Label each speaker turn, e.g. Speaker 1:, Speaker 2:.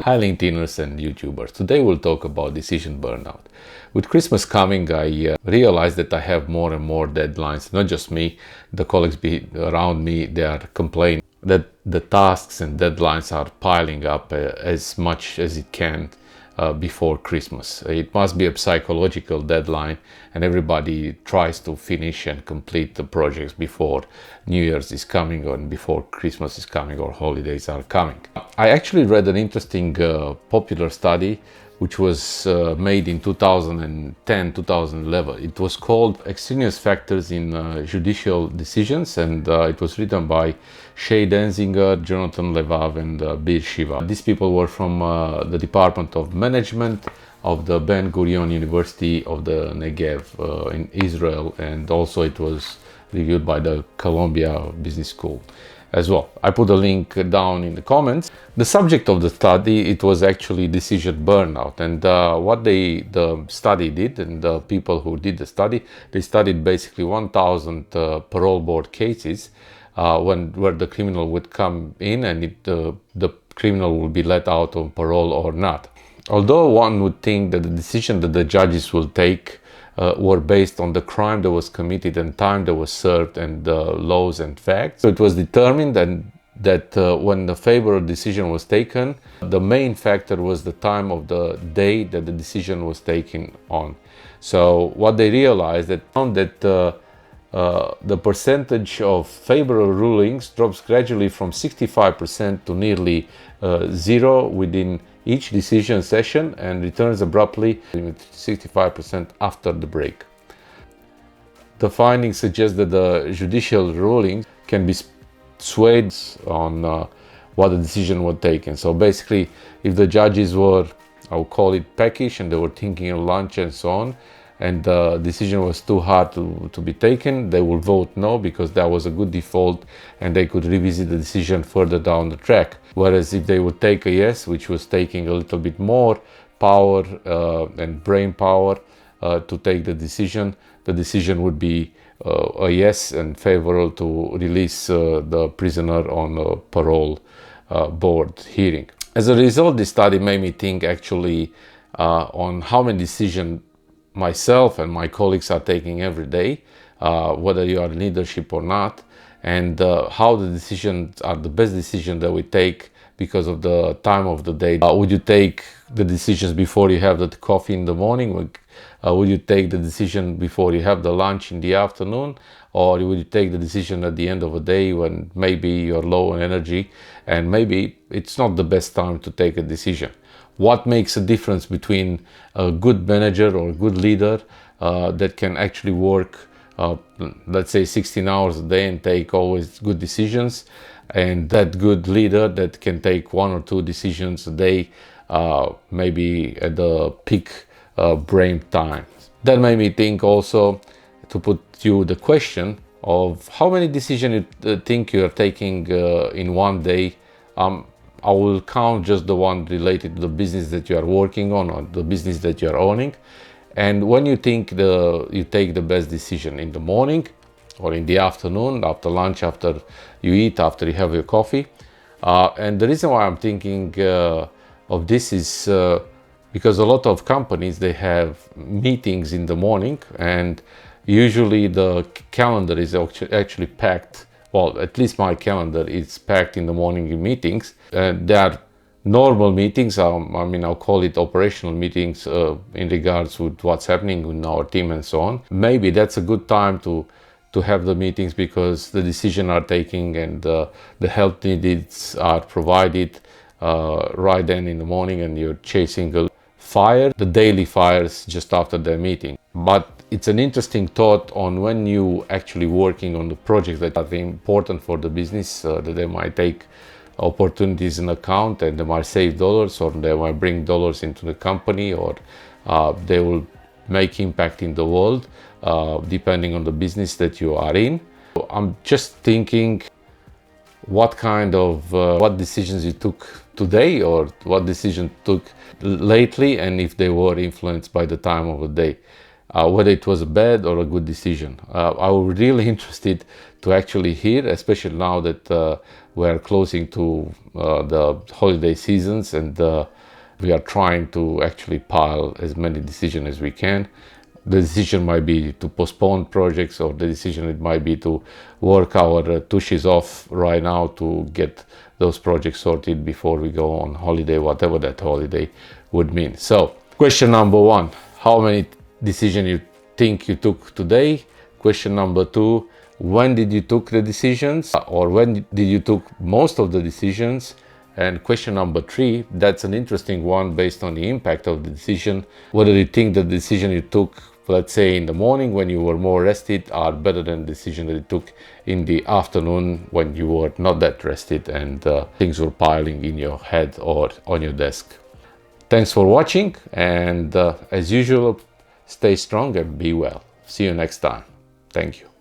Speaker 1: Hi LinkedIners and YouTubers. Today we'll talk about decision burnout. With Christmas coming, I realized that I have more and more deadlines. Not just me, the colleagues around me, they are complaining that the tasks and deadlines are piling up as much as it can before Christmas. It must be a psychological deadline, and everybody tries to finish and complete the projects before New Year's is coming, or before Christmas is coming, or holidays are coming. I actually read an interesting popular study which was made in 2010-2011. It was called Extraneous Factors in Judicial Decisions, and it was written by Shay Denzinger, Jonathan Levav, and Bir Shiva. These people were from the Department of Management of the Ben Gurion University of the Negev in Israel, and also it was reviewed by the Columbia Business School as well. I put a link down in the comments. The subject of the study, it was actually decision burnout, and what the study did, and the people who did the study, they studied basically 1,000 parole board cases where the criminal would come in and the criminal will be let out on parole or not. Although one would think that the decision that the judges will take were based on the crime that was committed and time that was served and laws and facts. So it was determined that when the favorable decision was taken, the main factor was the time of the day that the decision was taken on. So what they realized, that found that the percentage of favorable rulings drops gradually from 65% to nearly zero within each decision session, and returns abruptly with 65% after the break. The findings suggest that the judicial rulings can be swayed on what the decision was taken. So basically, if the judges were, I would call it peckish, and they were thinking of lunch and so on, and the decision was too hard to be taken, they will vote no, because that was a good default and they could revisit the decision further down the track. Whereas if they would take a yes, which was taking a little bit more power and brain power to take the decision would be a yes and favorable to release the prisoner on a parole board hearing. As a result, this study made me think actually on how many decisions myself and my colleagues are taking every day, whether you are in leadership or not, and how the decisions are the best decisions that we take because of the time of the day. Would you take the decisions before you have the coffee in the morning? Would you take the decision before you have the lunch in the afternoon? Or would you take the decision at the end of the day when maybe you're low on energy and maybe it's not the best time to take a decision? What makes a difference between a good manager or a good leader that can actually work, let's say 16 hours a day and take always good decisions, and that good leader that can take 1 or 2 decisions a day, maybe at the peak brain time? That made me think also to put you the question of how many decisions you think you are taking in one day. I will count just the one related to the business that you are working on or the business that you are owning. And when you think you take the best decision in the morning or in the afternoon, after lunch, after you eat, after you have your coffee. And the reason why I'm thinking of this is because a lot of companies, they have meetings in the morning, and usually the calendar is actually packed. Well, at least my calendar is packed in the morning in meetings. There are normal meetings, I'll call it operational meetings in regards with what's happening in our team and so on. Maybe that's a good time to have the meetings, because the decisions are taken and the help needs are provided right then in the morning, and you're chasing a fire, the daily fires, just after the meeting. But it's an interesting thought on when you actually working on the projects that are important for the business, that they might take opportunities in account and they might save dollars, or they might bring dollars into the company, or they will make impact in the world, depending on the business that you are in. I'm just thinking what kind of what decisions you took today, or what decision took lately, and if they were influenced by the time of the day, whether it was a bad or a good decision. I was really interested to actually hear, especially now that we're closing to the holiday seasons, and We are trying to actually pile as many decisions as we can. The decision might be to postpone projects, or the decision it might be to work our tushes off right now to get those projects sorted before we go on holiday, whatever that holiday would mean. So question number one, how many decisions you think you took today? Question number two, when did you took the decisions, or when did you took most of the decisions? And question number three, that's an interesting one based on the impact of the decision, whether you think the decision you took, let's say in the morning when you were more rested, are better than the decision that you took in the afternoon when you were not that rested and things were piling in your head or on your desk. Thanks for watching, and as usual, stay strong and be well. See you next time. Thank you.